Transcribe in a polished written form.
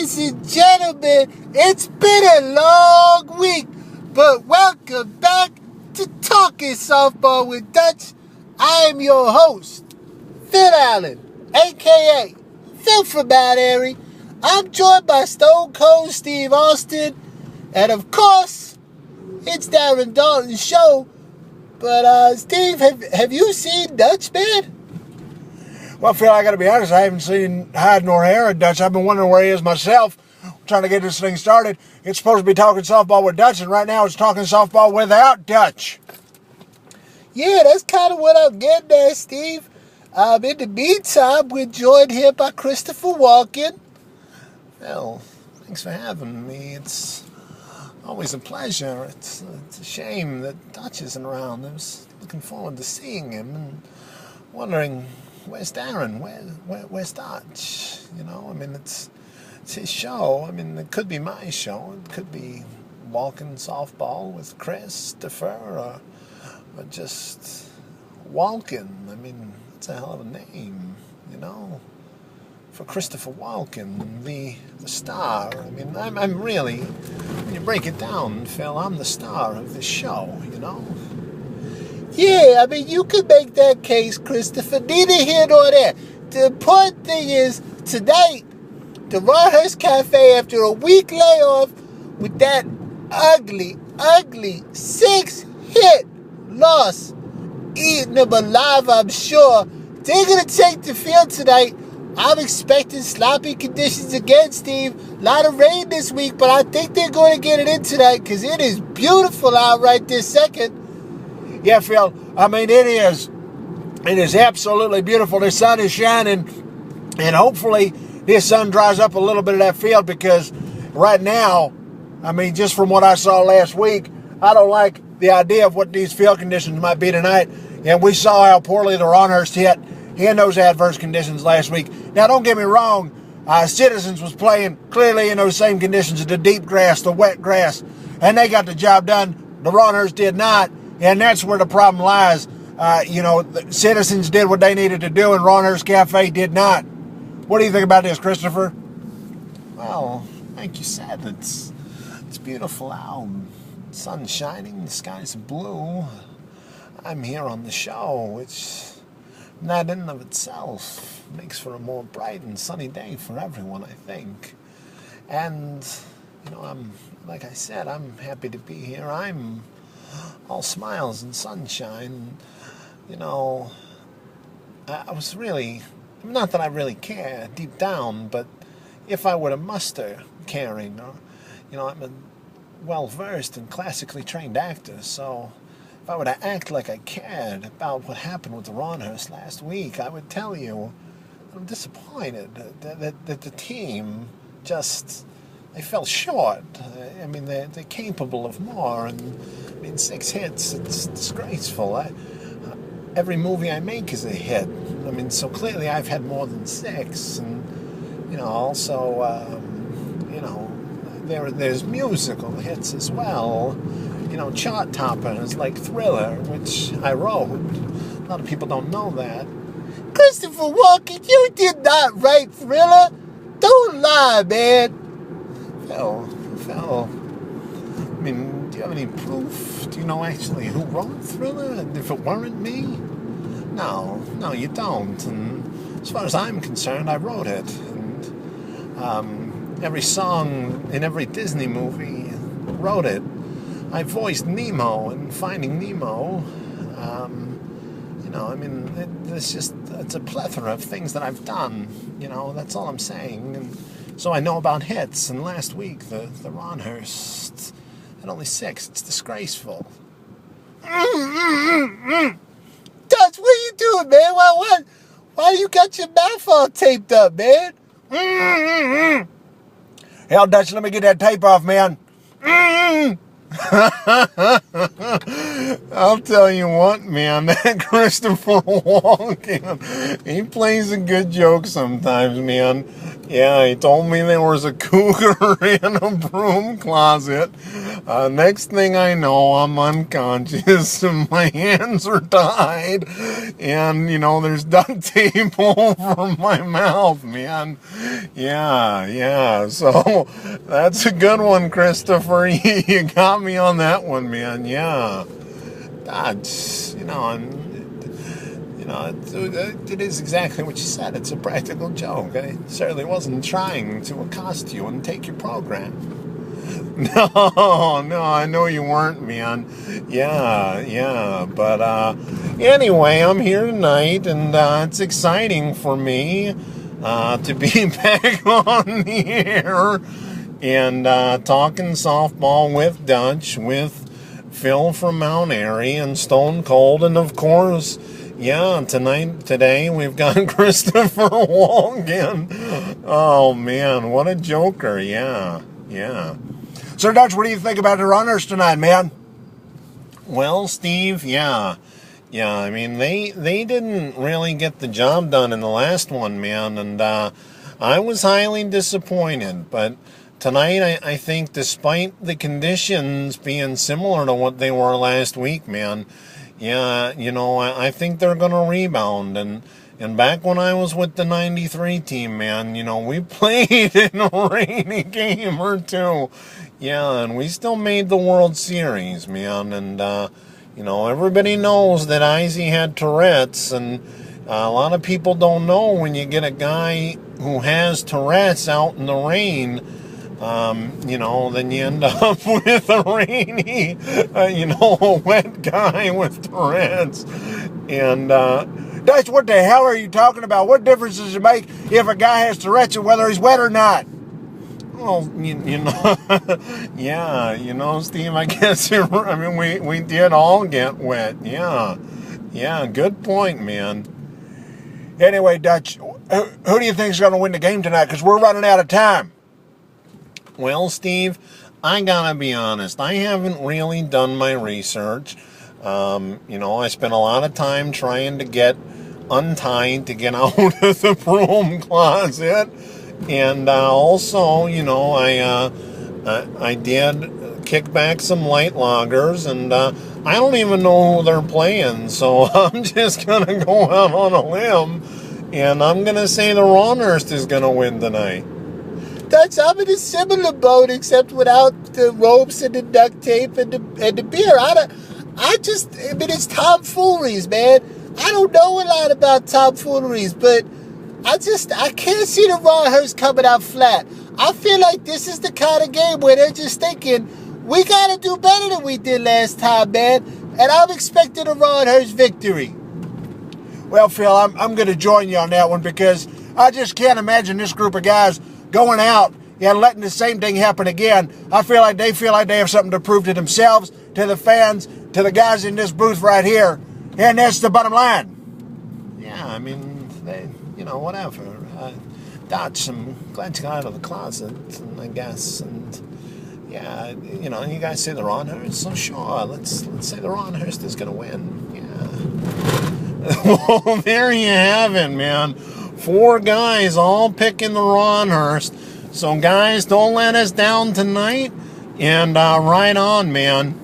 Ladies and gentlemen, it's been a long week, but welcome back to Talking Softball with Dutch. I am your host, Phil Allen, a.k.a. Phil from Mount Airy. I'm joined by Stone Cold Steve Austin, and of course, it's Darren Dalton's show. But Steve, have you seen Dutch, man? Well, Phil, I got to be honest, I haven't seen hide nor hair of Dutch. I've been wondering where he is myself, trying to get this thing started. It's supposed to be Talking Softball with Dutch, and right now it's Talking Softball without Dutch. Yeah, that's kind of what I'm getting at, Steve. In the meantime, we're joined here by Christopher Walken. Well, thanks for having me. It's always a pleasure. It's a shame that Dutch isn't around. I was looking forward to seeing him and wondering, where's Darren? Where's Dutch? You know, I mean, it's his show. I mean, it could be my show. It could be Walken Softball with Christopher, or just Walken. I mean, it's a hell of a name, you know, for Christopher Walken, the star. I mean, I'm really, when you break it down, Phil, I'm the star of this show, you know. Yeah, I mean, you could make that case, Christopher. Neither here nor there. The important thing is, tonight, the Rawhurst Cafe, after a week layoff, with that ugly 6-hit loss, eating them alive, I'm sure. They're going to take the field tonight. I'm expecting sloppy conditions again, Steve. A lot of rain this week, but I think they're going to get it in tonight because it is beautiful out right this second. Yeah, Phil, I mean, it is. It is absolutely beautiful. The sun is shining, and hopefully this sun dries up a little bit of that field, because right now, I mean, just from what I saw last week, I don't like the idea of what these field conditions might be tonight. And we saw how poorly the Rawhurst hit in those adverse conditions last week. Now, don't get me wrong, Citizens was playing clearly in those same conditions, the deep grass, the wet grass, and they got the job done. The Rawhurst did not. And that's where the problem lies. The Citizens did what they needed to do, and Rawhurst Cafe did not. What do you think about this, Christopher? Well, like you said, it's beautiful out. The sun's shining, the sky's blue. I'm here on the show, which, that in and of itself, makes for a more bright and sunny day for everyone, I think. And, like I said, I'm happy to be here. I'm all smiles and sunshine. I was really, not that I really care deep down, but if I were to muster caring, I'm a well-versed and classically trained actor, so if I were to act like I cared about what happened with the Rawhurst last week, I would tell you I'm disappointed that the team just, they fell short. I mean, they're capable of more, and 6 hits, it's disgraceful. Every movie I make is a hit. I mean, so clearly I've had more than 6, and, also, there's musical hits as well. Chart toppers like Thriller, which I wrote. A lot of people don't know that. Christopher Walken, you did not write Thriller. Don't lie, man. Phil, I mean, do you have any proof? Do you know actually who wrote Thriller? And if it weren't me? No, you don't. And as far as I'm concerned, I wrote it. And every song in every Disney movie wrote it. I voiced Nemo in Finding Nemo. It's a plethora of things that I've done. That's all I'm saying. And so I know about hits. And last week, the Rawhurst had only 6. It's disgraceful. Dutch, what are you doing, man? Why you got your mouth all taped up, man? Hell, Dutch, let me get that tape off, man. I'll tell you what, man, that Christopher Walken, he plays a good joke sometimes, man. Yeah, he told me there was a cougar in a broom closet. Next thing I know, I'm unconscious and my hands are tied. And, there's duct tape over my mouth, man. Yeah. So that's a good one, Christopher. You got me on that one, man. Yeah. That's, it is exactly what you said. It's a practical joke. I certainly wasn't trying to accost you and take your program. No, I know you weren't, man. Yeah. But anyway, I'm here tonight, and it's exciting for me to be back on the air and talking softball with Dutch, with Phil from Mount Airy, and Stone Cold, and of course, today we've got Christopher Walken. Oh man, what a joker! Yeah. So, Dutch, what do you think about the runners tonight, man? Well, Steve, yeah. I mean, they didn't really get the job done in the last one, man, and I was highly disappointed. But tonight, I think, despite the conditions being similar to what they were last week, man, yeah, I think they're going to rebound. And back when I was with the 93 team, man, we played in a rainy game or two. Yeah, and we still made the World Series, man. And, everybody knows that Izzy had Tourette's. And a lot of people don't know when you get a guy who has Tourette's out in the rain, then you end up with a rainy, a wet guy with Tourette's. And, Dutch, what the hell are you talking about? What difference does it make if a guy has Tourette's and whether he's wet or not? well, yeah, Steve, I guess we did all get wet. Yeah, good point, man. Anyway, Dutch, who do you think is going to win the game tonight? Because we're running out of time. Well, Steve, I gotta be honest. I haven't really done my research. I spent a lot of time trying to get untied to get out of the broom closet. And also, I did kick back some light loggers, and I don't even know who they're playing. So I'm just going to go out on a limb, and I'm going to say the Ronhurst is going to win tonight. I'm in a similar boat, except without the ropes and the duct tape and the beer. It's tomfooleries, man. I don't know a lot about tomfooleries, but I can't see the Ronhurst coming out flat. I feel like this is the kind of game where they're just thinking, we got to do better than we did last time, man. And I'm expecting a Ronhurst victory. Well, Phil, I'm going to join you on that one because I just can't imagine this group of guys going out and letting the same thing happen again. I feel like they have something to prove to themselves, to the fans, to the guys in this booth right here. And that's the bottom line. Yeah, I mean, whatever. Dutch, I'm glad you got out of the closet, I guess. And yeah, you guys say the Ronhurst, so sure, let's say the Ronhurst is going to win. Yeah. Well, there you have it, man. 4 guys all picking the Ronhurst. So, guys, don't let us down tonight. And right on, man.